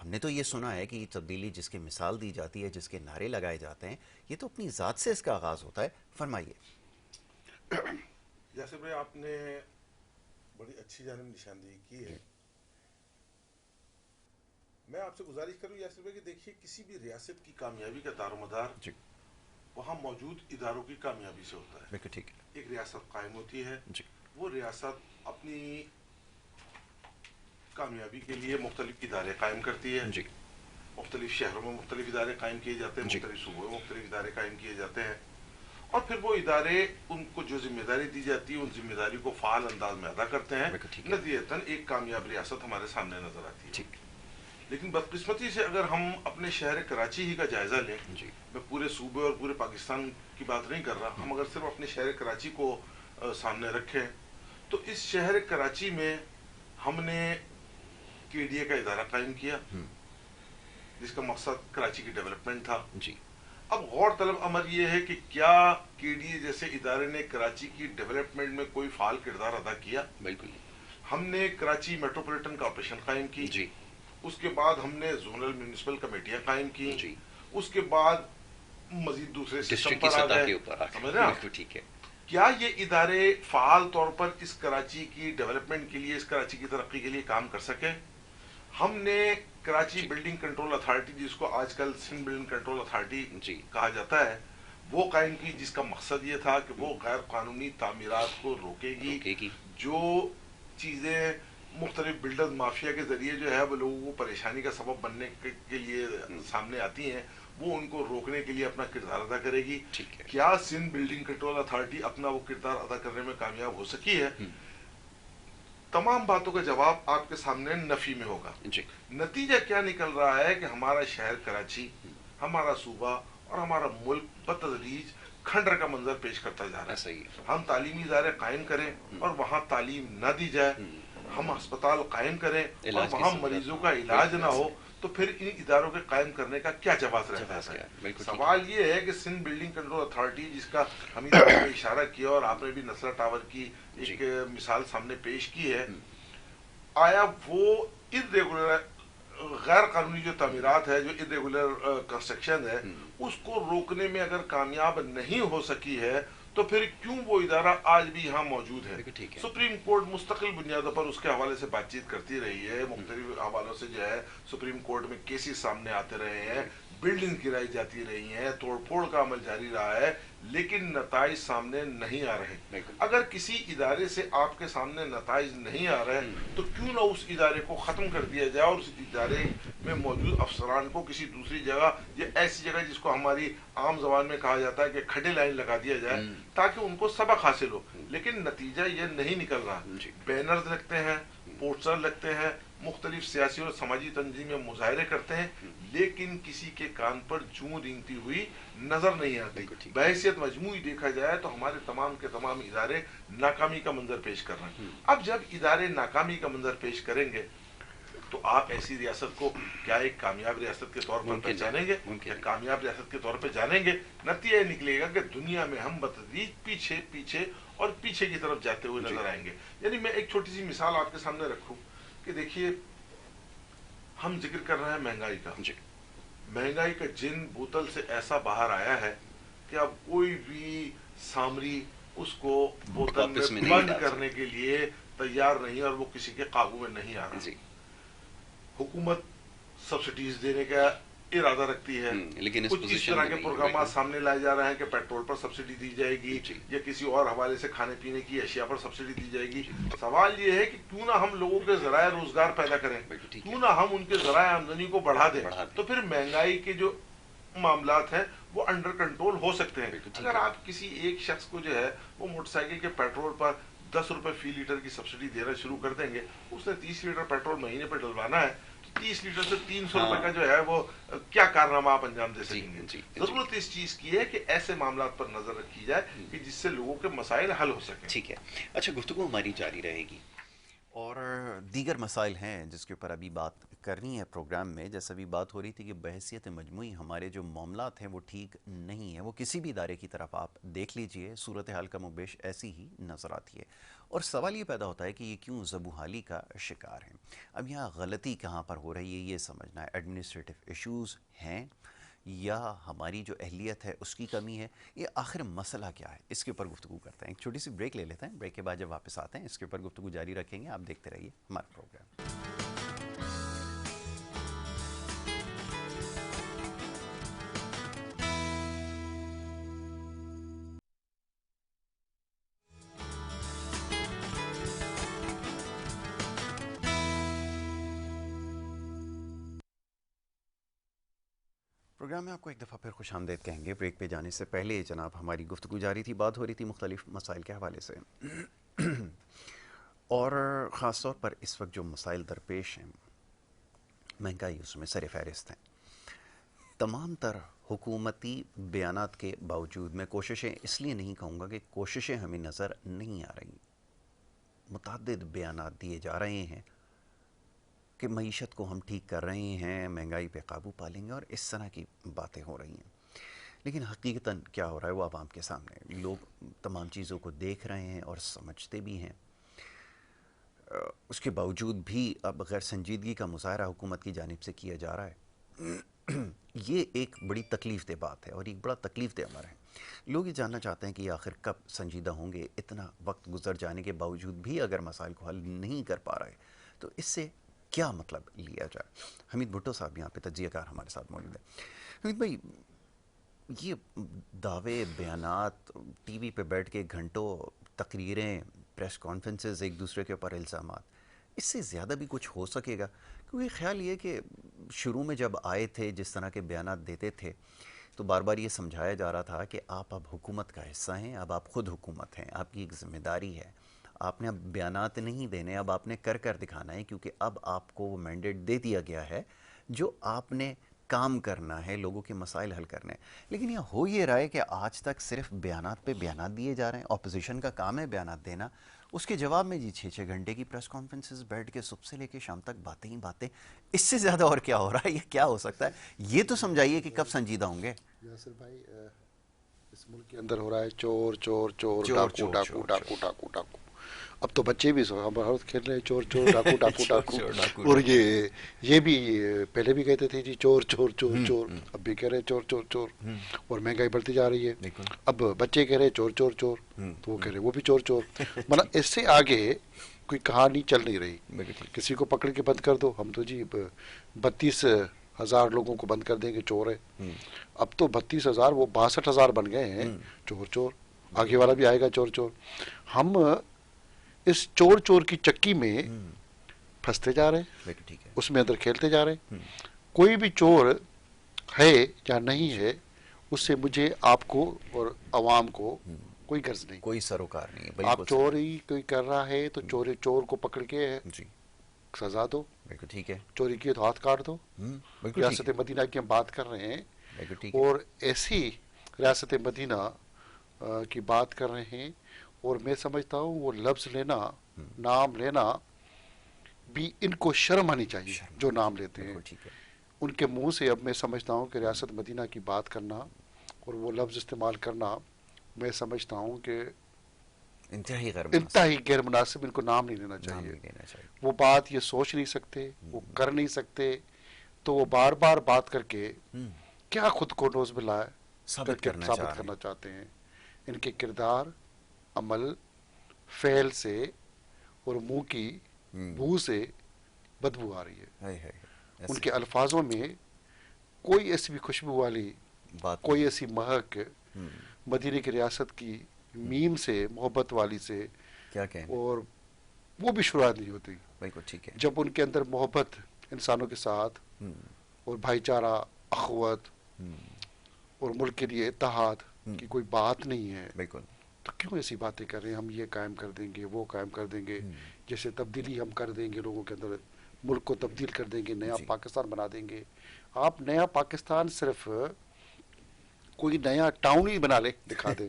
ہم نے تو یہ سنا ہے کہ تبدیلی جس کی مثال دی جاتی ہے، جس کے نعرے لگائے جاتے ہیں، یہ تو اپنی ذات سے اس کا آغاز ہوتا ہے. فرمائیے. یاسر بھائی، آپ نے بڑی اچھی جانب نشاندہی کی ہے. میں آپ سے گزارش کروں یاسر بھائی کہ دیکھیے، کسی بھی ریاست کی کامیابی کا دار و مدار جی وہاں موجود اداروں کی کامیابی سے ہوتا ہے. بالکل ٹھیک ہے. ایک ریاست قائم ہوتی ہے، جی وہ ریاست اپنی کامیابی کے لیے مختلف ادارے قائم کرتی ہے. جی مختلف شہروں میں مختلف ادارے قائم کیے جاتے ہیں، جی مختلف صوبوں میں مختلف ادارے قائم کیے جاتے ہیں، اور پھر وہ ادارے ان کو جو ذمہ داری دی جاتی ہے ان ذمہ داری کو فعال انداز میں ادا کرتے ہیں. بالکل ٹھیک ہے. نتیجتاً ایک کامیاب ریاست ہمارے سامنے نظر آتی ہے. ٹھیک. لیکن بدقسمتی سے اگر ہم اپنے شہر کراچی ہی کا جائزہ لیں، جی میں پورے صوبے اور پورے پاکستان کی بات نہیں کر رہا، ہم اگر صرف اپنے شہر کراچی کو سامنے رکھیں تو اس شہر کراچی میں ہم نے کے ڈی اے کا ادارہ قائم کیا جس کا مقصد کراچی کی ڈیولپمنٹ تھا. جی اب غور طلب امر یہ ہے کہ کیا کے ڈی اے جیسے ادارے نے کراچی کی ڈیولپمنٹ میں کوئی فعال کردار ادا کیا؟ بالکل. ہم نے کراچی میٹروپولیٹن کارپوریشن قائم کی، جی اس کے بعد ہم نے زونل میونسپل کمیٹیاں قائم کی، جی اس کے بعد مزید دوسرے سسٹم ڈسٹرکٹ کی پر آ سطح گئے. کے اوپر سمجھ رہے ہیں آپ؟ بالکل ٹھیک ہے. کیا یہ ادارے فعال طور پر اس کراچی کی ڈیولپمنٹ کے لیے، اس کراچی کی ترقی کے لیے کام کر سکے؟ ہم نے کراچی بلڈنگ کنٹرول اتھارٹی، جس کو آج کل سندھ بلڈنگ کنٹرول اتھارٹی جی کہا جاتا ہے، وہ قائم کی، جس کا مقصد یہ تھا کہ وہ غیر قانونی تعمیرات کو روکے گی. جو چیزیں مختلف بلڈر مافیا کے ذریعے جو ہے وہ لوگوں کو پریشانی کا سبب بننے کے لیے سامنے آتی ہیں، وہ ان کو روکنے کے لیے اپنا کردار ادا کرے گی. ٹھیک ہے. کیا سندھ بلڈنگ کنٹرول اتھارٹی اپنا وہ کردار ادا کرنے میں کامیاب ہو سکی ہے؟ تمام باتوں کا جواب آپ کے سامنے نفی میں ہوگا. جی نتیجہ کیا نکل رہا ہے کہ ہمارا شہر کراچی، ہمارا صوبہ اور ہمارا ملک بتدریج کھنڈر کا منظر پیش کرتا جا رہا ہے. ایسا ہی ہے. ہم تعلیمی ادارے قائم کریں اور وہاں تعلیم نہ دی جائے، ہم ہسپتال قائم کریں اور وہاں مریضوں کا علاج نہ ہو، تو پھر ان اداروں کے قائم کرنے کا کیا جواز رہتا ہے؟ سوال یہ ہے کہ سندھ بلڈنگ کنٹرول اتھارٹی، جس کا حمید آپ نے اشارہ کیا اور آپ نے بھی نصرہ ٹاور کی ایک مثال سامنے پیش کی ہے، آیا وہ irregular غیر قانونی جو تعمیرات ہے، جو irregular کنسٹرکشن ہے، اس کو روکنے میں اگر کامیاب نہیں ہو سکی ہے تو پھر کیوں وہ ادارہ آج بھی یہاں موجود ہے؟ سپریم کورٹ مستقل بنیادوں پر اس کے حوالے سے بات چیت کرتی رہی ہے، مختلف حوالوں سے جو ہے سپریم کورٹ میں کیسز سامنے آتے رہے ہیں، بلڈنگ گرائی جاتی رہی ہیں، توڑ پھوڑ کا عمل جاری رہا ہے، لیکن نتائج سامنے نہیں آ رہے. اگر کسی ادارے سے آپ کے سامنے نتائج نہیں آ رہے تو کیوں نہ اس ادارے کو ختم کر دیا جائے اور اس ادارے میں موجود افسران کو کسی دوسری جگہ یا ایسی جگہ جس کو ہماری عام زبان میں کہا جاتا ہے کہ کھڈے لائن لگا دیا جائے تاکہ ان کو سبق حاصل ہو. لیکن نتیجہ یہ نہیں نکل رہا. بینرز لگتے ہیں، پوسٹر لگتے ہیں، مختلف سیاسی اور سماجی تنظیمیں مظاہرے کرتے ہیں، لیکن کسی کے کان پر جوں رینگتی ہوئی نظر نہیں آتی. بحیثیت مجموعی دیکھا جائے تو ہمارے تمام کے تمام ادارے ناکامی کا منظر پیش کر رہے ہیں. اب جب ادارے ناکامی کا منظر پیش کریں گے تو آپ ایسی ریاست کو کیا ایک کامیاب ریاست کے طور پر پہچانیں گے؟ کیا کامیاب ریاست کے طور پر جانیں گے؟ نتیجہ یہ نکلے گا کہ دنیا میں ہم بتدریج پیچھے پیچھے اور پیچھے کی طرف جاتے ہوئے نظر آئیں گے. یعنی میں ایک چھوٹی سی مثال آپ کے سامنے رکھوں کہ دیکھیے، ہم ذکر کر رہے ہیں مہنگائی کا. مہنگائی کا جن بوتل سے ایسا باہر آیا ہے کہ اب کوئی بھی سامری اس کو بوتل میں بند کرنے کے لیے تیار نہیں اور وہ کسی کے قابو میں نہیں آ رہا. حکومت سبسڈیز دینے کا ارادہ رکتی ہے، لیکن کچھ اس طرح کے پروگرامات سامنے لائے جا رہے ہیں کہ پیٹرول پر سبسڈی دی جائے گی یا کسی اور حوالے سے کھانے پینے کی اشیاء پر سبسڈی دی جائے گی. سوال یہ ہے کہ کیوں نہ ہم لوگوں کے ذرائع روزگار پیدا کریں، کیوں نہ ہم ان کے ذرائع آمدنی کو بڑھا دیں، تو پھر مہنگائی کے جو معاملات ہیں وہ انڈر کنٹرول ہو سکتے ہیں. اگر آپ کسی ایک شخص کو جو ہے وہ موٹر سائیکل کے پیٹرول پر 10 روپے فی لیٹر کی سبسڈی دینا شروع کر دیں گے، اس نے 30 لیٹر پیٹرول مہینے پہ ڈلوانا ہے، 30 لیٹر سے 300 روپے کا جو ہے وہ کیا کارنامہ آپ انجام دے سکیں گے؟ ضرورت اس چیز کی ہے کہ ایسے معاملات پر نظر رکھی جائے کہ جس سے لوگوں کے مسائل حل ہو سکیں. ٹھیک ہے. اچھا، گفتگو ہماری جاری رہے گی اور دیگر مسائل ہیں جس کے اوپر ابھی بات کرنی ہے پروگرام میں. جیسا بھی بات ہو رہی تھی کہ بحیثیت مجموعی ہمارے جو معاملات ہیں وہ ٹھیک نہیں ہیں. وہ کسی بھی ادارے کی طرف آپ دیکھ لیجئے, صورتحال کم و بیش ایسی ہی نظر آتی ہے. اور سوال یہ پیدا ہوتا ہے کہ یہ کیوں زبوحالی کا شکار ہیں. اب یہاں غلطی کہاں پر ہو رہی ہے یہ سمجھنا ہے. ایڈمنسٹریٹو ایشوز ہیں یا ہماری جو اہلیت ہے اس کی کمی ہے, یہ آخر مسئلہ کیا ہے, اس کے اوپر گفتگو کرتے ہیں. ایک چھوٹی سی بریک لے لیتے ہیں, بریک کے بعد جب واپس آتے ہیں اس کے اوپر گفتگو جاری رکھیں گے. آپ دیکھتے رہیے ہمارا پروگرام. پروگرام میں آپ کو ایک دفعہ پھر خوش آمدید کہیں گے. بریک پہ جانے سے پہلے جناب ہماری گفتگو جاری تھی, بات ہو رہی تھی مختلف مسائل کے حوالے سے, اور خاص طور پر اس وقت جو مسائل درپیش ہیں, مہنگائی اس میں سر فہرست ہیں. تمام تر حکومتی بیانات کے باوجود, میں کوششیں اس لیے نہیں کہوں گا کہ کوششیں ہمیں نظر نہیں آ رہی, متعدد بیانات دیے جا رہے ہیں کہ معیشت کو ہم ٹھیک کر رہے ہیں, مہنگائی پہ قابو پا لیں گے, اور اس طرح کی باتیں ہو رہی ہیں. لیکن حقیقتاً کیا ہو رہا ہے وہ عوام کے سامنے, لوگ تمام چیزوں کو دیکھ رہے ہیں اور سمجھتے بھی ہیں. اس کے باوجود بھی اب غیر سنجیدگی کا مظاہرہ حکومت کی جانب سے کیا جا رہا ہے. یہ ایک بڑی تکلیف دہ بات ہے اور ایک بڑا تکلیف دہ امر ہے. لوگ یہ جاننا چاہتے ہیں کہ یہ آخر کب سنجیدہ ہوں گے. اتنا وقت گزر جانے کے باوجود بھی اگر مسائل کو حل نہیں کر پا رہے تو اس سے کیا مطلب لیا جائے. حمید بھٹو صاحب یہاں پہ تجزیہ کار ہمارے ساتھ موجود ہیں. حمید بھائی, یہ دعوے, بیانات, ٹی وی پہ بیٹھ کے گھنٹوں تقریریں, پریس کانفرنسز, ایک دوسرے کے اوپر الزامات, اس سے زیادہ بھی کچھ ہو سکے گا؟ کیونکہ خیال یہ کہ شروع میں جب آئے تھے جس طرح کے بیانات دیتے تھے تو بار بار یہ سمجھایا جا رہا تھا کہ آپ اب حکومت کا حصہ ہیں, اب آپ خود حکومت ہیں, آپ کی ایک ذمہ داری ہے, آپ نے اب بیانات نہیں دینے, اب آپ نے کر دکھانا ہے, کیونکہ اب آپ کو وہ مینڈیٹ دے دیا گیا ہے جو آپ نے کام کرنا ہے, لوگوں کے مسائل حل کرنے ہیں. لیکن یہ ہو یہ رہا ہے کہ آج تک صرف بیانات پہ بیانات دیے جا رہے ہیں. اپوزیشن کا کام ہے بیانات دینا, اس کے جواب میں جی 6 گھنٹے کی پریس کانفرنسز بیٹھ کے صبح سے لے کے شام تک باتیں ہی باتیں. اس سے زیادہ اور کیا ہو رہا ہے؟ یہ کیا ہو سکتا ہے؟ یہ تو سمجھائیے کہ کب سنجیدہ ہوں گے. یاسر بھائی, اس ملک کے اندر ہو رہا ہے چور چور چور, ڈاکو ڈاکو ڈاکو ڈاکو ڈاکو. اب تو بچے بھی بہت کھیل رہے ہیں چور چور ڈاکو ڈاکو ڈاکو. اور یہ بھی پہلے بھی کہتے تھے جی چور چور چور چور, اب بھی کہہ رہے ہیں چور چور چور. اور مہنگائی بڑھتی جا رہی ہے, اب بچے کہہ رہے ہیں چور چور چور, تو وہ کہہ رہے ہیں وہ بھی چور چور. مطلب اس سے آگے کوئی کہانی چل نہیں رہی. کسی کو پکڑ کے بند کر دو, ہم تو جی 32,000 لوگوں کو بند کر دیں گے چور ہے. اب تو 32,000 وہ 62,000 بن گئے ہیں چور چور. آگے والا بھی آئے گا چور چور. ہم اس چور چور کی چکی میں پھنستے جا رہے ہیں, اس میں اندر کھیلتے جا رہے ہیں. کوئی بھی چور ہے یا نہیں ہے اس سے مجھے, آپ کو اور عوام کو کوئی غرض نہیں, کوئی سروکار نہیں ہے. آپ چوری کوئی کر رہا ہے تو چور کو پکڑ کے سزا دو, ٹھیک ہے, چوری کی تو ہاتھ کاٹ دو. ریاست مدینہ کی ہم بات کر رہے ہیں, اور ایسی ریاست مدینہ کی بات کر رہے ہیں. اور میں سمجھتا ہوں وہ لفظ لینا, نام لینا بھی ان کو شرم آنی چاہیے جو نام لیتے ہیں. ان کے منہ سے اب میں سمجھتا ہوں کہ ریاست مدینہ کی بات کرنا اور وہ لفظ استعمال کرنا, میں سمجھتا ہوں کہ انتہائی غیر مناسب. ان کو نام نہیں لینا چاہیے. وہ بات یہ سوچ نہیں سکتے, وہ کر نہیں سکتے, تو وہ بار بار بات کر کے کیا خود کو نوز باللہ ثابت کرنا چاہتے ہیں. ان کے کردار, عمل, فعل سے اور منہ کی بو سے بدبو آ رہی ہے. ان کے الفاظوں میں کوئی ایسی بھی خوشبو والی بات, کوئی ایسی مہک مدینے کی ریاست کی میم سے, محبت والی سے کیا کہیں, اور وہ بھی شروعات نہیں ہوتی. ٹھیک ہے. جب ان کے اندر محبت انسانوں کے ساتھ اور بھائی چارہ, اخوت اور ملک کے لیے اتحاد کی کوئی بات نہیں ہے, بالکل, تو کیوں ایسی باتیں کر رہے ہیں؟ ہم یہ قائم کر دیں گے, وہ قائم کر دیں گے, جیسے تبدیلی ہم کر دیں گے لوگوں کے اندر, ملک کو تبدیل کر دیں گے, نیا پاکستان بنا دیں گے. آپ نیا پاکستان صرف کوئی نیا ٹاؤن ہی بنا لے, دکھا دیں,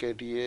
KDA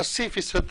80%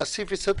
80%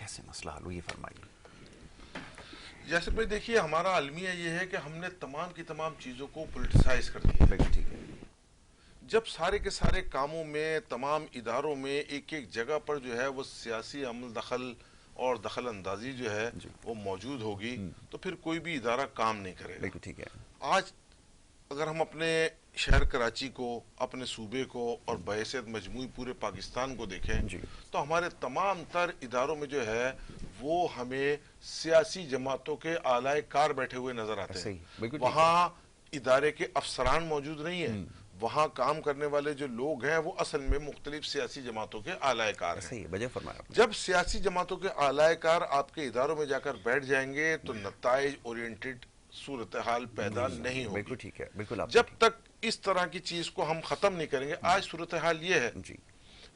کیسے مسئلہ حل ہو، یہ فرمائیے۔ یاسر بھائی دیکھیے، ہمارا المیہ یہ ہے کہ ہم نے تمام کی تمام چیزوں کو پولیٹیسائز کر دیا۔ بالکل ٹھیک ہے۔ جب سارے کے سارے کاموں میں، تمام اداروں میں ایک ایک جگہ پر جو ہے وہ سیاسی عمل دخل اور دخل اندازی جو ہے وہ موجود ہوگی تو پھر کوئی بھی ادارہ کام نہیں کرے گا۔ بالکل ٹھیک ہے۔ آج اگر ہم اپنے شہر کراچی کو، اپنے صوبے کو اور بحیثیت مجموعی پورے پاکستان کو دیکھیں تو ہمارے تمام تر اداروں میں جو ہے وہ ہمیں سیاسی جماعتوں کے اعلی کار بیٹھے ہوئے نظر آتے ہیں۔ وہاں ادارے کے افسران موجود نہیں ہیں، وہاں کام کرنے والے جو لوگ ہیں وہ اصل میں مختلف سیاسی جماعتوں کے اعلی کار ہیں۔ جب سیاسی جماعتوں کے اعلی کار آپ کے اداروں میں جا کر بیٹھ جائیں گے تو نتائج اورینٹڈ صورتحال پیدا نہیں ہوگی۔ بالکل ٹھیک ہے، بالکل۔ جب تک اس طرح کی چیز کو ہم ختم نہیں کریں گے، آج صورتحال یہ ہے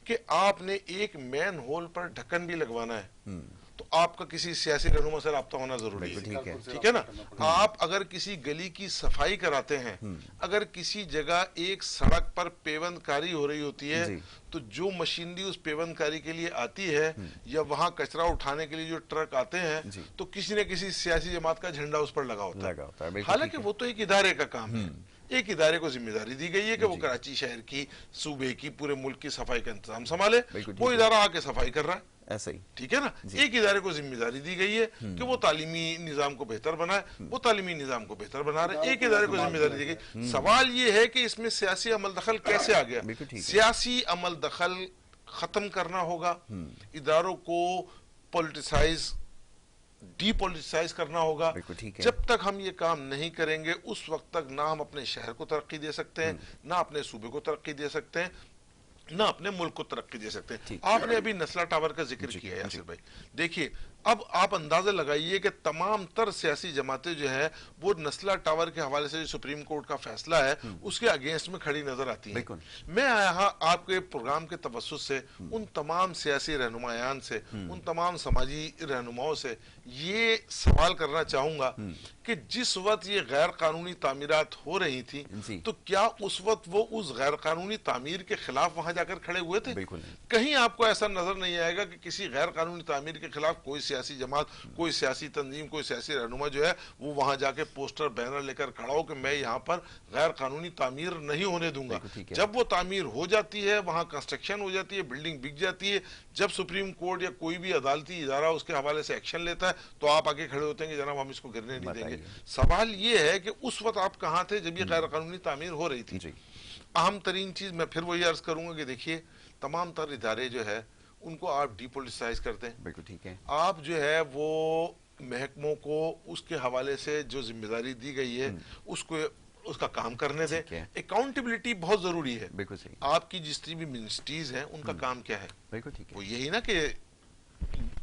کہ آپ نے ایک مین ہول پر ڈھکن بھی لگوانا ہے تو آپ کا کسی سیاسی رہنما سے رابطہ ہونا ضروری ہے، ٹھیک ہے نا؟ آپ اگر کسی گلی کی صفائی کراتے ہیں، اگر کسی جگہ ایک سڑک پر پیوند کاری ہو رہی ہوتی ہے تو جو مشینری اس پیوند کاری کے لیے آتی ہے یا وہاں کچرا اٹھانے کے لیے جو ٹرک آتے ہیں تو کسی نہ کسی سیاسی جماعت کا جھنڈا اس پر لگا ہوتا ہے، حالانکہ وہ تو ایک ادارے کا کام ہے۔ ایک ادارے کو ذمہ داری دی گئی ہے کہ وہ کراچی شہر کی، صوبے کی، پورے ملک کی صفائی کا انتظام سنبھالے، وہ ادارہ آ کے صفائی کر رہا ہے، ایسا ہی، ٹھیک ہے نا؟ ایک ادارے کو ذمہ داری دی گئی ہے کہ وہ تعلیمی نظام کو بہتر بنائے، وہ تعلیمی نظام کو بہتر بنا رہے، ایک ادارے کو ذمہ داری دی گئی۔ سوال یہ ہے کہ اس میں سیاسی عمل دخل کیسے آ گیا؟ سیاسی عمل دخل ختم کرنا ہوگا، اداروں کو پولیٹیسائز، ڈی پولیٹیسائز کرنا ہوگا۔ جب تک ہم یہ کام نہیں کریں گے اس وقت تک نہ ہم اپنے شہر کو ترقی دے سکتے ہیں، نہ اپنے صوبے کو ترقی دے سکتے ہیں، نہ اپنے ملک کو ترقی دے سکتے ہیں۔ آپ نے ابھی نسلہ ٹاور کا ذکر کیا ہے یاسر بھائی، دیکھیے اب آپ اندازہ لگائیے کہ تمام تر سیاسی جماعتیں جو ہے وہ نسلہ ٹاور کے حوالے سے جو سپریم کورٹ کا فیصلہ ہے اس کے اگینسٹ میں کھڑی نظر آتی ہیں۔ میں یہاں آپ کے پروگرام کے توسط سے ان تمام سیاسی رہنمایان سے، ان تمام سماجی رہنماؤں سے یہ سوال کرنا چاہوں گا کہ جس وقت یہ غیر قانونی تعمیرات ہو رہی تھی تو کیا اس وقت وہ اس غیر قانونی تعمیر کے خلاف وہاں جا کر کھڑے ہوئے تھے؟ کہیں آپ کو ایسا نظر نہیں آئے گا کہ کسی غیر قانونی تعمیر کے خلاف کوئی سیاسی جماعت، کوئی سیاسی تنظیم، کوئی سیاسی رہنما جو ہے وہ وہاں جا کے پوسٹر بینر لے کر کھڑا ہو کہ میں یہاں پر غیر قانونی تعمیر نہیں ہونے دوں گا۔ جب وہ تعمیر ہو جاتی ہے، وہاں کنسٹرکشن ہو جاتی ہے، بلڈنگ بک جاتی ہے، جب سپریم کورٹ یا کوئی بھی عدالتی ادارہ اس کے حوالے سے ایکشن لیتا ہے تو آپ آگے کھڑے ہوتے ہیں کہ جناب ہم اس کو گرنے نہیں دیں گے۔ سوال یہ ہے کہ اس وقت آپ کہاں تھے جب یہ غیر قانونی تعمیر ہو رہی تھی؟ اہم ترین چیز میں پھر وہی عرض کروں گا کہ دیکھیے تمام تر ادارے جو ہے ان کو آپ ڈی پولیٹیسائز کرتے ہیں، بالکل ٹھیک ہے۔ آپ جو ہے وہ محکموں کو اس کے حوالے سے جو ذمہ داری دی گئی ہے اس کو اس کا کام کرنے دیں۔ اکاؤنٹیبلٹی بہت ضروری ہے۔ بالکل صحیح۔ آپ کی جتنی بھی منسٹریز ہیں ان کا کام کیا ہے؟ بالکل ٹھیک ہے، وہ یہی نا کہ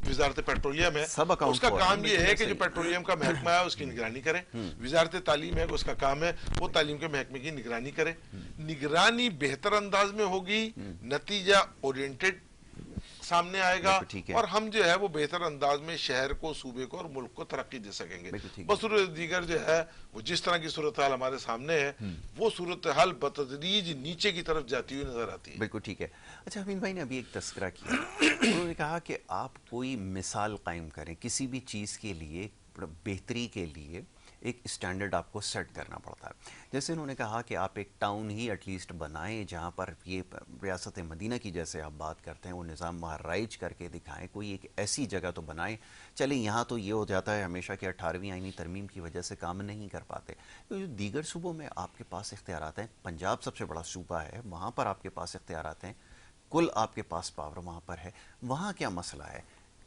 وزارت پیٹرولیم ہے، اس کا کام یہ ہے کہ جو پیٹرولیم کا محکمہ ہے اس کی نگرانی کرے، وزارت تعلیم ہے اس کا کام ہے وہ تعلیم کے محکمے کی نگرانی کرے۔ نگرانی بہتر انداز میں ہوگی، نتیجہ اورینٹڈ سامنے آئے گا اور ہم جو ہے وہ بہتر انداز میں شہر کو، صوبے کو اور ملک کو ترقی دے سکیں گے۔ بصورت دیگر جو ہے وہ جس طرح کی صورتحال ہمارے سامنے ہے وہ صورتحال بتدریج نیچے کی طرف جاتی ہوئی نظر آتی ہے۔ بالکل ٹھیک ہے۔ اچھا امین بھائی نے ابھی ایک تذکرہ کیا، انہوں نے کہا کہ آپ کوئی مثال قائم کریں کسی بھی چیز کے لیے، بہتری کے لیے ایک اسٹینڈرڈ آپ کو سیٹ کرنا پڑتا ہے۔ جیسے انہوں نے کہا کہ آپ ایک ٹاؤن ہی ایٹ لیسٹ بنائیں جہاں پر یہ ریاست مدینہ کی جیسے آپ بات کرتے ہیں وہ نظام وہاں رائج کر کے دکھائیں، کوئی ایک ایسی جگہ تو بنائیں۔ چلیں یہاں تو یہ ہو جاتا ہے ہمیشہ کہ 18ویں آئینی ترمیم کی وجہ سے کام نہیں کر پاتے، جو دیگر صوبوں میں آپ کے پاس اختیارات ہیں، پنجاب سب سے بڑا صوبہ ہے، وہاں پر آپ کے پاس اختیارات ہیں، کل آپ کے پاس پاور وہاں پر ہے، وہاں کیا مسئلہ ہے؟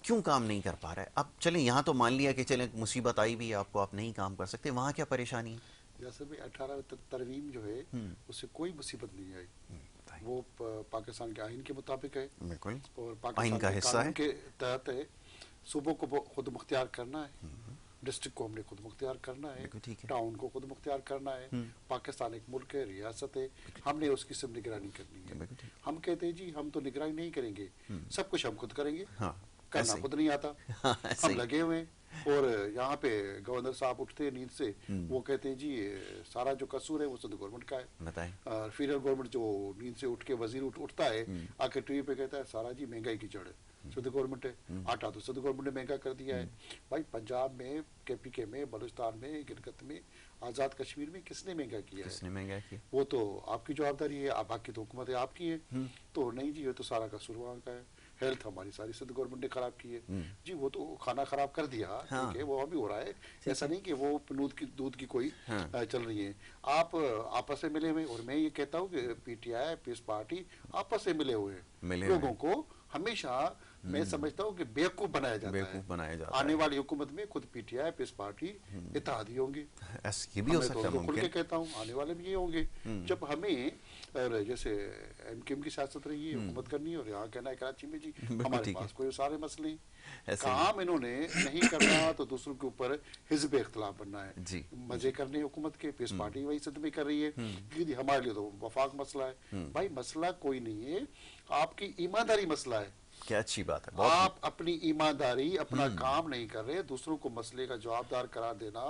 کیوں کام نہیں کر پا رہا ہے؟ اب چلیں یہاں تو مان لیا کہ چلیں مصیبت آئی بھی آپ کو، آپ نہیں کام کر سکتے، وہاں کیا پریشانی ہے؟ جیسے بھی 18 ترمیم جو ہے اس سے کوئی مصیبت نہیں آئی، وہ پاکستان کے آئین کے مطابق ہے اور پاکستان کے قانون کے تحت ہے۔ صوبوں کو خود مختار کرنا ہے، ڈسٹرکٹ کو ہم نے خود مختار کرنا ہے، ٹاؤن کو خود مختار کرنا ہے۔ پاکستان ایک ملک ہے، ریاست ہے، ہم نے اس کی سب نگرانی کرنی ہے۔ ہم کہتے ہیں جی ہم تو نگرانی نہیں کریں گے، سب کچھ ہم خود کریں گے، کرنا خود نہیں آتا، ہم لگے ہوئے ہیں اور یہاں پہ گورنر صاحب اٹھتے ہیں نیند سے, وہ کہتے ہیں جی سارا جو قصور ہے وہ صدر گورنمنٹ کا ہے. اور فیڈرل گورنمنٹ جو نیند سے اٹھ کے وزیر اٹھتا ہے آ کے ٹی وی پہ کہتا ہے سارا جی مہنگائی کی جڑ ہے صدر گورنمنٹ ہے, آٹا تو صدر گورنمنٹ نے مہنگا کر دیا ہے. بھائی پنجاب میں, پی کے میں, بلوچستان میں, گلگت میں, آزاد کشمیر میں کس نے مہنگا کیا ہے؟ وہ تو آپ کی جوابداری ہے, باقی تو حکومت آپ کی ہے. تو نہیں جی, یہ تو سارا قصور وہاں کا ہے. ہیلتھ ہماری ساری صدر گورنمنٹ نے خراب کی ہے جی, وہ تو کھانا خراب کر دیا, ٹھیک ہے, وہ ابھی ہو رہا ہے, ایسا نہیں کہ وہ دودھ کی کوئی چل رہی ہے. آپ آپس میں ملے ہوئے, اور میں یہ کہتا ہوں کہ P T I piece party آپس میں ملے ہوئے لوگوں کو ہمیشہ میں سمجھتا ہوں کہ بیوقوف بنایا جاتا ہے. آنے والی حکومت میں خود P T I piece party اتحادی ہوں گے, یہ بھی ہو سکتا ہے, کھل کے کہتا ہوں آنے والے بھی یہ ہوں گے. جب ہمیں جیسے ایم کیو ایم کی سیاست رہی ہے, حکومت کرنی ہے, اور یہاں کہنا ہے کراچی میں جی ہمارے پاس کوئی سارے مسئلے ہیں, کام انہوں نے نہیں کرنا تو دوسروں کے اوپر حزب اختلاف بننا ہے. مزے کرنے حکومت کے, پیس پارٹی وہی صدمے کر رہی ہے, ہمارے لیے تو وفاق مسئلہ ہے. بھائی مسئلہ کوئی نہیں ہے, آپ کی ایمانداری مسئلہ ہے. کیا اچھی بات ہے, آپ اپنی ایمانداری, اپنا کام نہیں کر رہے, دوسروں کو مسئلے کا جوابدار قرار دینا,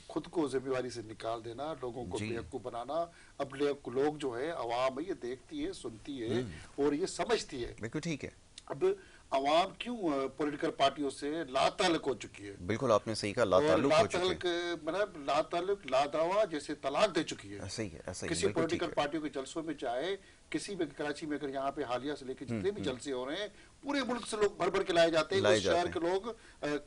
خود کو ذمہ داری سے نکال دینا, لوگوں کو بیوقوف بنانا. اب لوگ جو ہے عوام یہ دیکھتی ہے, سنتی ہے اور یہ سمجھتی ہے. بالکل ٹھیک ہے. اب عوام کیوں پولیٹیکل پارٹیوں سے لا تعلق ہو چکی ہے؟ بالکل آپ نے صحیح کہا, لا تعلق ہو چکی ہے, مطلب لا تعلق, لا دعویٰ, جیسے طلاق دے چکی ہے. ایسا ہی ہے, ایسا ہی ہے. کسی پولیٹیکل پارٹیوں کے جلسوں میں چاہے کسی بھی, کراچی میں اگر یہاں پہ حالیہ سے لے کے جتنے بھی جلسے ہو رہے ہیں, پورے ملک سے لوگ بھر بھر کے لائے جاتے ہیں. اس شہر کے لوگ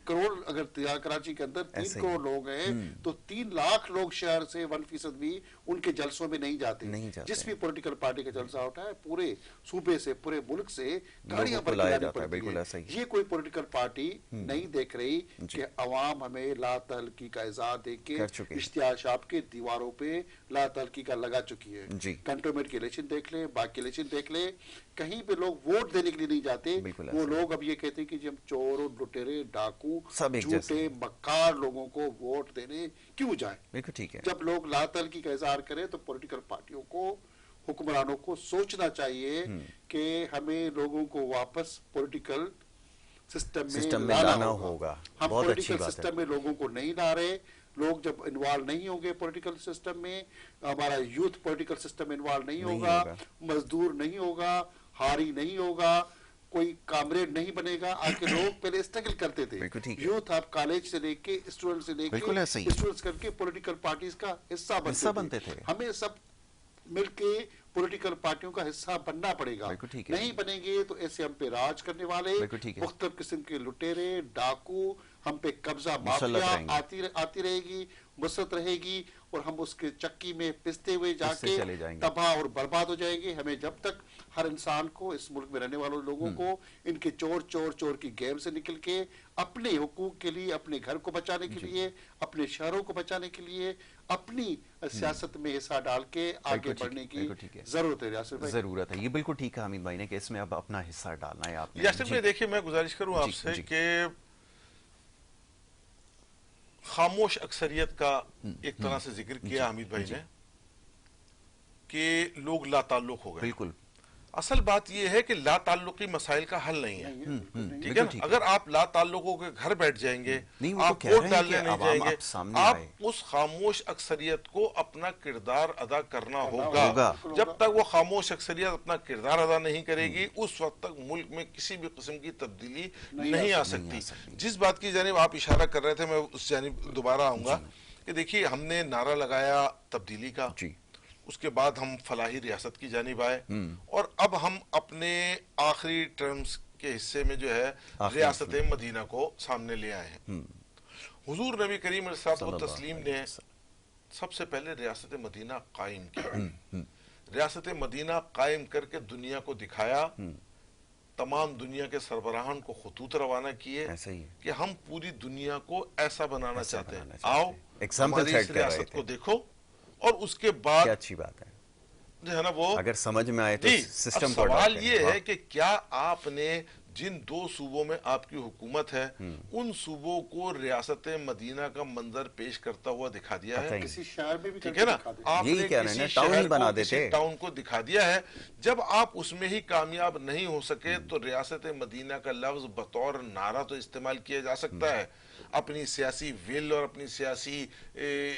کروڑ, اگر کراچی کے اندر 3 کروڑ لوگ ہیں تو 3 لاکھ لوگ شہر سے 1% بھی ان کے جلسوں میں نہیں جاتے. جس بھی پولیٹیکل پارٹی کا جلسہ ہوتا ہے پورے صوبے سے, پورے ملک سے گاڑیاں بھر کے لانی پڑتی ہیں. یہ کوئی پولیٹیکل پارٹی نہیں دیکھ رہی کہ عوام ہمیں لا تعلقی کا اظہار دیکھ کے اشتہار شاپ کے دیواروں پہ لا تعلقی کا لگا چکی ہے. کنٹونمنٹ کے الیکشن دیکھ لیں, باقی الیکشن دیکھ لیں, کہیں پہ لوگ ووٹ دینے کے لیے نہیں جاتے. وہ لوگ اب یہ کہتے ہیں کہ جی ہم چور, لٹیرے, ڈاکو, جھوٹے, مکار لوگوں کو ووٹ دینے کیوں جائیں. جب لوگ لا تعلقی کا اظہار کریں تو پولیٹیکل پارٹیوں کو, حکمرانوں کو سوچنا چاہیے کہ ہمیں لوگوں کو واپس پولیٹیکل سسٹم میں لانا ہوگا. ہم پولیٹیکل سسٹم میں لوگوں کو نہیں لا رہے. لوگ جب انوالو نہیں ہوں گے پولیٹیکل سسٹم میں, ہمارا یوتھ پولیٹیکل سسٹم میں انوالو نہیں ہوگا, مزدور نہیں ہوگا, ہاری نہیں ہوگا, کوئی کامریڈ نہیں بنے گا. آج کے لوگ پہلے اسٹرگل کرتے تھے, یوتھ آپ کالج سے لے کے, اسٹوڈنٹ سے لے کے, اسٹوڈنٹس کر کے پولیٹیکل پارٹیز کا حصہ بنتے تھے. ہمیں سب مل کے پولیٹیکل پارٹیوں کا حصہ بننا پڑے گا. نہیں بنیں گے تو ایسے ہم پہ راج کرنے والے مختلف قسم کے لٹیرے, ڈاکو, ہم پہ قبضہ مافیا آتی رہے گی, مسلط رہے گی, اور ہم اس کے چکی میں پستے ہوئے جا کے تباہ اور برباد ہو جائیں گے. ہمیں جب تک ہر انسان کو, اس ملک میں رہنے والوں لوگوں کو, ان کے چور کی گیم سے نکل کے اپنے حقوق کے لیے, اپنے گھر کو بچانے کے لیے, اپنے شہروں کو بچانے کے لیے, اپنی سیاست میں حصہ ڈال کے آگے بڑھنے کی ضرورت ہے. ضرورت ہے, یہ بالکل ٹھیک ہے حمید بھائی نے کہ اس میں اب اپنا حصہ ڈالنا ہے آپ نے. یاسر بھائی دیکھیے, میں گزارش کروں آپ سے کہ خاموش اکثریت کا ایک طرح سے ذکر کیا حمید بھائی نے کہ لوگ لا تعلق ہو گئے. بالکل اصل بات یہ ہے کہ لا تعلقی مسائل کا حل نہیں ہے. ٹھیک ہے نا, اگر آپ لا تعلقوں کے گھر بیٹھ جائیں گے, آپ ووٹ ڈالنے نہیں جائیں گے, آپ اس خاموش اکثریت کو اپنا کردار ادا کرنا ہوگا. جب تک وہ خاموش اکثریت اپنا کردار ادا نہیں کرے گی, اس وقت تک ملک میں کسی بھی قسم کی تبدیلی نہیں آ سکتی. جس بات کی جانب آپ اشارہ کر رہے تھے, میں اس جانب دوبارہ آؤں گا کہ دیکھیے, ہم نے نعرہ لگایا تبدیلی کا, اس کے بعد ہم فلاحی ریاست کی جانب آئے, اور اب ہم اپنے آخری ٹرمز کے حصے میں جو ہے ریاست مدینہ کو سامنے لے آئے ہیں. حضور نبی کریم علیہ الصلوۃ والتسلیم نے سب سے پہلے ریاست مدینہ قائم کیا. ریاست مدینہ قائم کر کے دنیا کو دکھایا, تمام دنیا کے سربراہان کو خطوط روانہ کیے کہ ہم پوری دنیا کو ایسا بنانا چاہتے ہیں, آؤ ہماری اس ریاست کو دیکھو. اور اس کے بعد کیا اچھی بات ہے جو ہے نا, وہ اگر سمجھ میں آئے تو سسٹم. سوال یہ ہے کہ کیا آپ نے جن 2 صوبوں میں آپ کی حکومت ہے, ان صوبوں کو ریاست مدینہ کا منظر پیش کرتا ہوا دکھا دیا ہے؟ کسی شہر میں بھی, ٹھیک ہے نا, آپ نے کسی شہر کو, کسی ٹاؤن کو دکھا دیا ہے. جب آپ اس میں ہی کامیاب نہیں ہو سکے تو ریاست مدینہ کا لفظ بطور نعرہ تو استعمال کیا جا سکتا ہے. اپنی سیاسی ویل اور اپنی سیاسی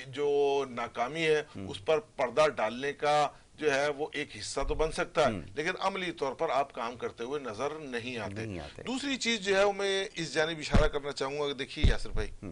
جو ناکامی ہے اس پر پردہ ڈالنے کا جو ہے وہ ایک حصہ تو بن سکتا ہے، لیکن عملی طور پر آپ کام کرتے ہوئے نظر نہیں آتے۔ دوسری چیز جو ہے وہ میں اس جانب اشارہ کرنا چاہوں گا کہ دیکھیے یاسر بھائی،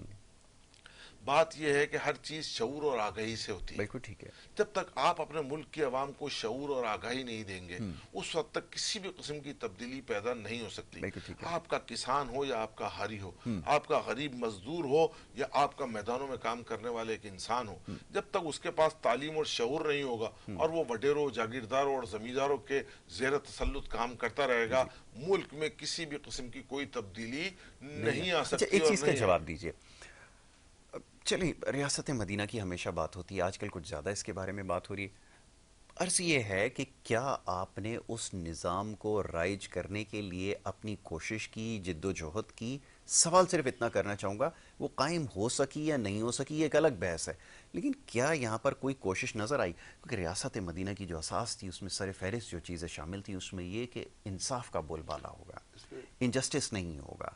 بات یہ ہے کہ ہر چیز شعور اور آگاہی سے ہوتی ہے۔ بالکل ٹھیک ہے۔ جب تک آپ اپنے ملک کی عوام کو شعور اور آگاہی نہیں دیں گے اس وقت تک کسی بھی قسم کی تبدیلی پیدا نہیں ہو سکتی۔ آپ کا کسان ہو یا آپ کا ہاری ہو، آپ کا غریب مزدور ہو یا آپ کا میدانوں میں کام کرنے والے ایک انسان ہو، جب تک اس کے پاس تعلیم اور شعور نہیں ہوگا اور وہ وڈیروں، جاگیرداروں اور زمینداروں کے زیر تسلط کام کرتا رہے گا، ملک میں کسی بھی قسم کی کوئی تبدیلی نہیں آ سکتی۔ ایک چیز کا جواب دیجئے، چلیں ریاست مدینہ کی ہمیشہ بات ہوتی ہے، آج کل کچھ زیادہ اس کے بارے میں بات ہو رہی ہے۔ عرض یہ ہے کہ کیا آپ نے اس نظام کو رائج کرنے کے لیے اپنی کوشش کی، جد و جہد کی؟ سوال صرف اتنا کرنا چاہوں گا، وہ قائم ہو سکی یا نہیں ہو سکی یہ ایک الگ بحث ہے، لیکن کیا یہاں پر کوئی کوشش نظر آئی؟ کیونکہ ریاست مدینہ کی جو اساس تھی اس میں سر فہرست جو چیزیں شامل تھیں اس میں یہ کہ انصاف کا بول بالا ہوگا، انجسٹس نہیں ہوگا،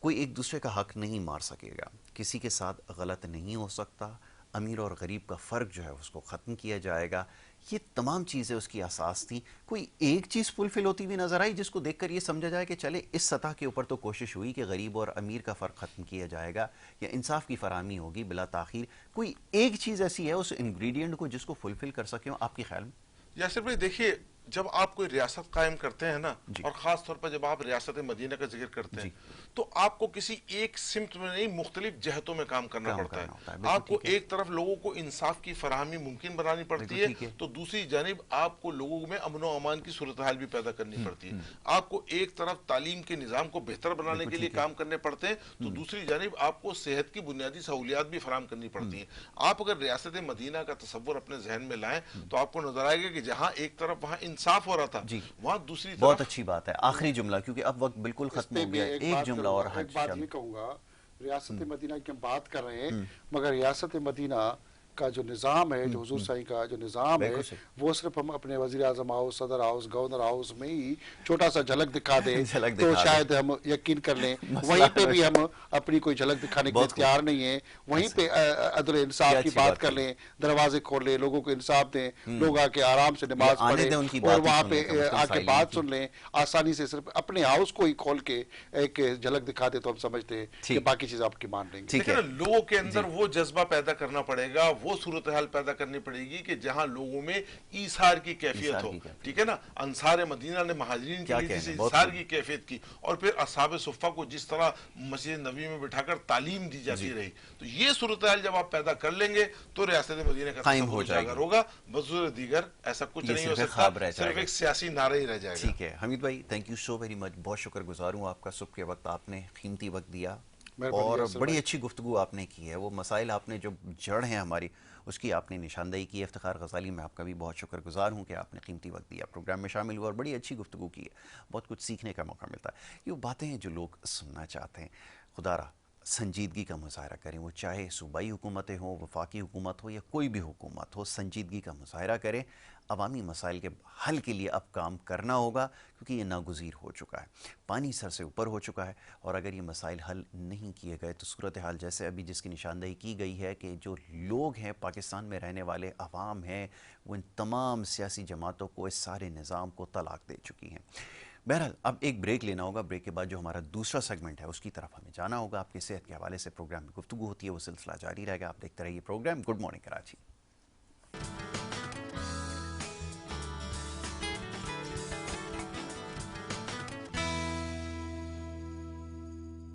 کوئی ایک دوسرے کا حق نہیں مار سکے گا، کسی کے ساتھ غلط نہیں ہو سکتا، امیر اور غریب کا فرق جو ہے اس کو ختم کیا جائے گا، یہ تمام چیزیں اس کی اساس تھی۔ کوئی ایک چیز فلفل ہوتی ہوئی نظر آئی جس کو دیکھ کر یہ سمجھا جائے کہ چلے اس سطح کے اوپر تو کوشش ہوئی کہ غریب اور امیر کا فرق ختم کیا جائے گا یا انصاف کی فراہمی ہوگی بلا تاخیر؟ کوئی ایک چیز ایسی ہے اس انگریڈینٹ کو جس کو فلفل کر سکے ہوں آپ کے خیال میں؟ یاسر بھائی دیکھیے، جب آپ کوئی ریاست قائم کرتے ہیں نا، اور خاص طور پر جب آپ ریاست مدینہ کا ذکر کرتے ہیں تو آپ کو کسی ایک سمت میں نہیں مختلف جہتوں میں کام کرنا پڑتا ہے۔ آپ کو ایک طرف لوگوں کو انصاف کی فراہمی ممکن بنانی پڑتی ہے تو دوسری جانب آپ کو لوگوں میں امن و امان کی صورتحال بھی پیدا کرنی پڑتی ہے۔ آپ کو ایک طرف تعلیم کے نظام کو بہتر بنانے کے لیے کام کرنے پڑتے ہیں تو دوسری جانب آپ کو صحت کی بنیادی سہولیات بھی فراہم کرنی پڑتی ہیں۔ آپ اگر ریاست مدینہ کا تصور اپنے ذہن میں لائیں تو آپ کو نظر آئے گا کہ جہاں ایک طرف وہاں انصاف ہو رہا تھا وہاں دوسری طرف… بہت اچھی بات ہے، آخری جملہ کیونکہ اب وقت بالکل ختم ہو گیا، ایک جملہ اور ایک بات یہ کہوں گا، ریاست مدینہ کی ہم بات کر رہے ہیں مگر ریاست مدینہ کا جو نظام ہے، جو حضور صاحب کا جو نظام ہے، وہ صرف ہم اپنے وزیر اعظم ہاؤس، صدر ہاؤس، گورنر ہاؤس میں ہی چھوٹا سا جھلک دکھا دیں تو شاید ہم یقین کر لیں، وہیں پہ بھی ہم اپنی کوئی جھلک دکھانے کے لیے تیار نہیں ہیں۔ وہیں پہ عدل انصاف کی بات کر لیں، دروازے کھول لیں، لوگوں کو انصاف دیں، لوگ آ کے آرام سے نماز پڑھیں اور وہاں پہ آ کے بات سن لیں، آسانی سے صرف اپنے ہاؤس کو ہی کھول کے ایک جھلک دکھا دے تو ہم سمجھتے ہیں کہ باقی چیز آپ کی مان لیں گے۔ لیکن لوگوں کے اندر وہ جذبہ پیدا کرنا پڑے گا، وہ صورتحال پیدا کرنی پڑے گی کہ جہاں لوگوں میں ایثار کی کیفیت ہو، ٹھیک ہے نا؟ انصار مدینہ نے مہاجرین کے لیے جسے ایثار کی کیفیت کی اور پھر اصحاب صفہ کو جس طرح مسجد نبوی میں بٹھا کر تعلیم دی جاتی رہی، تو یہ صورتحال جب آپ پیدا کر لیں گے تو ریاست مدینہ کا تصور اجاگر ہوگا۔ بصورت دیگر ایسا کچھ نہیں ہو سکتا، صرف ایک سیاسی نعرہ ہی رہ جائے گا۔ ٹھیک ہے حمید بھائی، thank you so very much, بہت شکر گزار ہوں آپ کا، صبح کے وقت آپ نے قیمتی وقت دیا اور بڑی اچھی گفتگو آپ نے کی ہے، وہ مسائل آپ نے جو جڑ ہیں ہماری اس کی آپ نے نشاندہی کی ہے۔ افتخار غزالی، میں آپ کا بھی بہت شکر گزار ہوں کہ آپ نے قیمتی وقت دیا، پروگرام میں شامل ہوا اور بڑی اچھی گفتگو کی ہے، بہت کچھ سیکھنے کا موقع ملتا ہے۔ یہ باتیں ہیں جو لوگ سننا چاہتے ہیں۔ خدا را سنجیدگی کا مظاہرہ کریں، وہ چاہے صوبائی حکومتیں ہوں، وفاقی حکومت ہو یا کوئی بھی حکومت ہو، سنجیدگی کا مظاہرہ کریں۔ عوامی مسائل کے حل کے لیے اب کام کرنا ہوگا کیونکہ یہ ناگزیر ہو چکا ہے، پانی سر سے اوپر ہو چکا ہے، اور اگر یہ مسائل حل نہیں کیے گئے تو صورتحال جیسے ابھی جس کی نشاندہی کی گئی ہے کہ جو لوگ ہیں پاکستان میں رہنے والے عوام ہیں وہ ان تمام سیاسی جماعتوں کو اس سارے نظام کو طلاق دے چکی ہیں۔ بہرحال اب ایک بریک لینا ہوگا، بریک کے بعد جو ہمارا دوسرا سیگمنٹ ہے اس کی طرف ہمیں جانا ہوگا۔ آپ کی صحت کے حوالے سے پروگرام میں گفتگو ہوتی ہے، وہ سلسلہ جاری رہے گا۔ آپ دیکھتے رہیے پروگرام گڈ مارننگ کراچی۔